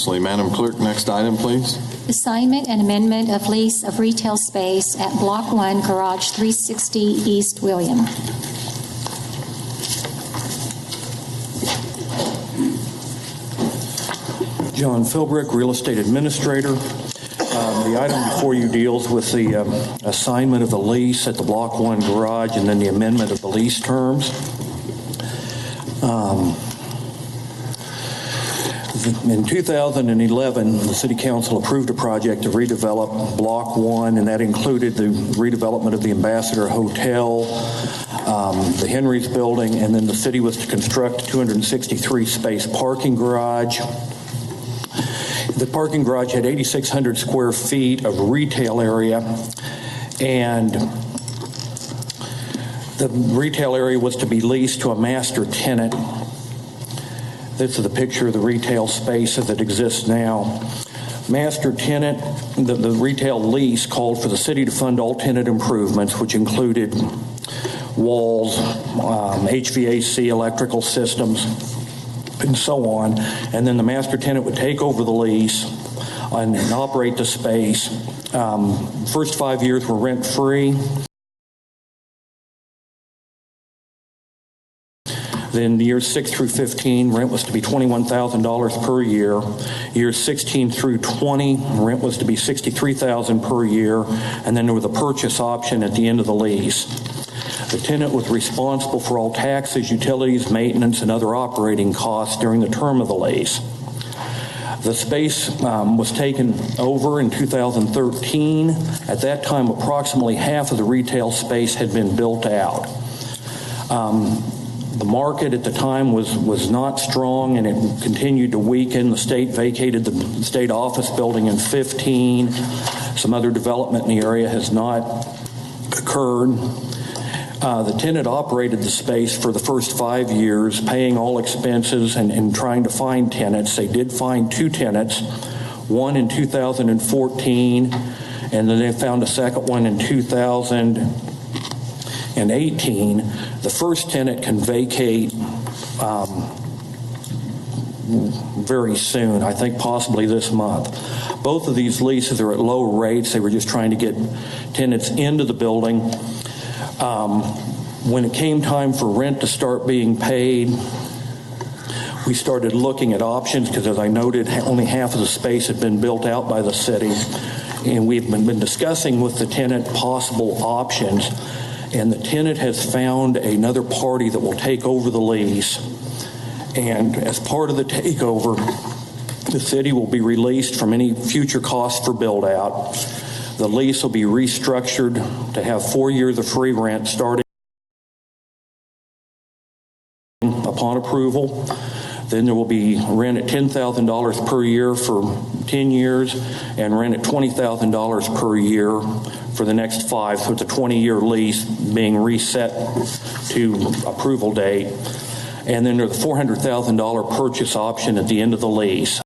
Madam Clerk, next item, please. Assignment and amendment of lease of retail space at Block 1, Garage 360 East William. John Philbrick, Real Estate Administrator. The item before you deals with the assignment of the lease at the Block 1 garage and then the amendment of the lease terms. In 2011, the City Council approved a project to redevelop Block 1, and that included the redevelopment of the Ambassador Hotel, the Henry's Building, and then the city was to construct a 263-space parking garage. The parking garage had 8,600 square feet of retail area, and the retail area was to be leased to a master tenant. This is the picture of the retail space as it exists now. Master tenant, the retail lease called for the city to fund all tenant improvements, which included walls, HVAC, electrical systems, and so on. And then the master tenant would take over the lease and operate the space. First 5 years were rent-free. Then years 6 through 15, rent was to be $21,000 per year. Years 16 through 20, rent was to be $63,000 per year. And then there was a purchase option at the end of the lease. The tenant was responsible for all taxes, utilities, maintenance, and other operating costs during the term of the lease. The space was taken over in 2013. At that time, approximately half of the retail space had been built out. The market at the time was not strong, and it continued to weaken. The state vacated the state office building in 15. Some other development in the area has not occurred. The tenant operated the space for the first 5 years, paying all expenses and trying to find tenants. They did find 2 tenants, one in 2014, and then they found a second one in 2018. The first tenant can vacate very soon, I think possibly this month. Both of these leases are at low rates. They were just trying to get tenants into the building. When it came time for rent to start being paid, we started looking at options because, as I noted, only half of the space had been built out by the city. And we've been discussing with the tenant possible options. And the tenant has found another party that will take over the lease. And as part of the takeover, the city will be released from any future costs for build out. The lease will be restructured to have 4 years of free rent starting upon approval. Then there will be rent at $10,000 per year for 10 years and rent at $20,000 per year for the next 5. So it's a 20-year lease being reset to approval date. And then there's a $400,000 purchase option at the end of the lease.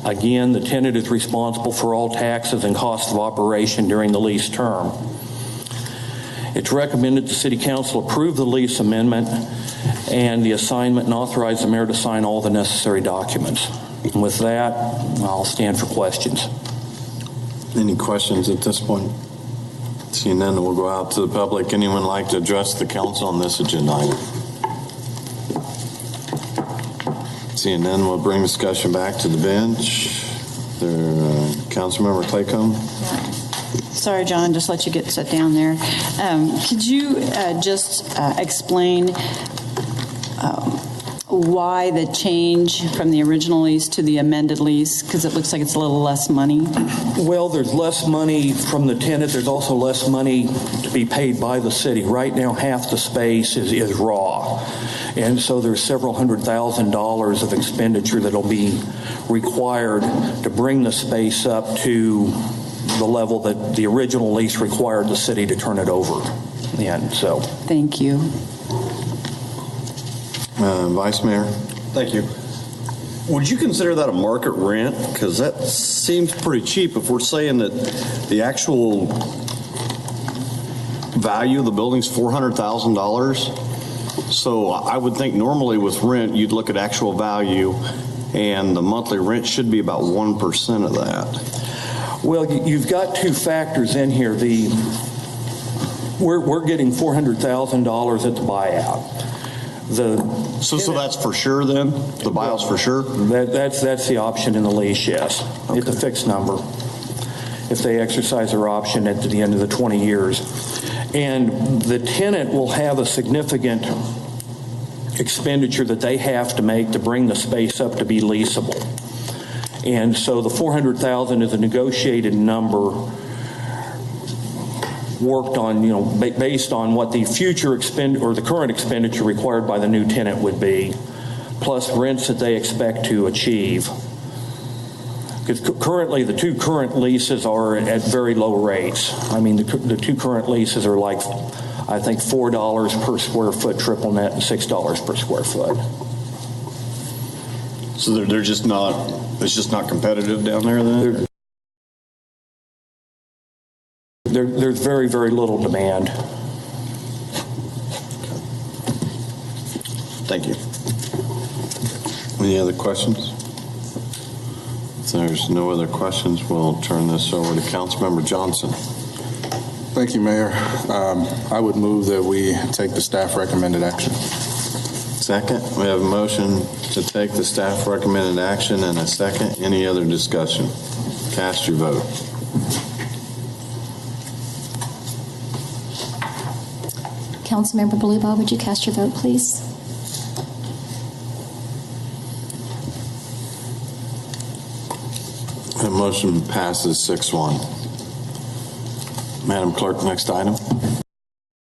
Again, the tenant is responsible for all taxes and costs of operation during the lease term. It's recommended the City Council approve the lease amendment and the assignment and authorize the mayor to sign all the necessary documents. And with that, I'll stand for questions. Any questions at this point? Seeing none, we'll go out to the public. Anyone like to address the council on this agenda item? Seeing none, we'll bring discussion back to the bench. Councilmember Claycomb. Sorry, John, just let you get set down there. Could you just explain why the change from the original lease to the amended lease? Because it looks like it's a little less money. Well, there's less money from the tenant. There's also less money to be paid by the city. Right now, half the space is raw. And so there's several $100,000 of expenditure that'll be required to bring the space up to the level that the original lease required the city to turn it over. And so. Thank you. Vice Mayor. Thank you. Would you consider that a market rent? Because that seems pretty cheap if we're saying that the actual value of the building's $400,000. So I would think normally with rent, you'd look at actual value, and the monthly rent should be about 1% of that. Well, you've got two factors in here. We're getting $400,000 at the buyout. So that's for sure then? The buyout's for sure? That's the option in the lease, yes. It's a fixed number if they exercise their option at the end of the 20 years. And the tenant will have a significant expenditure that they have to make to bring the space up to be leasable. And so the $400,000 is a negotiated number worked on, based on what the future or the current expenditure required by the new tenant would be, plus rents that they expect to achieve. Because currently, the two current leases are at very low rates. I mean, the two current leases are like, I think, $4 per square foot triple net and $6 per square foot. So they're just not, it's just not competitive down there then? There's very, very little demand. Thank you. Any other questions? If there's no other questions, we'll turn this over to Councilmember Johnson. Thank you, Mayor. I would move that we take the staff recommended action. Second, we have a motion to take the staff recommended action and a second. Any other discussion? Cast your vote. Councilmember Bluebow, would you cast your vote, please? The motion passes 6-1. Madam Clerk, next item.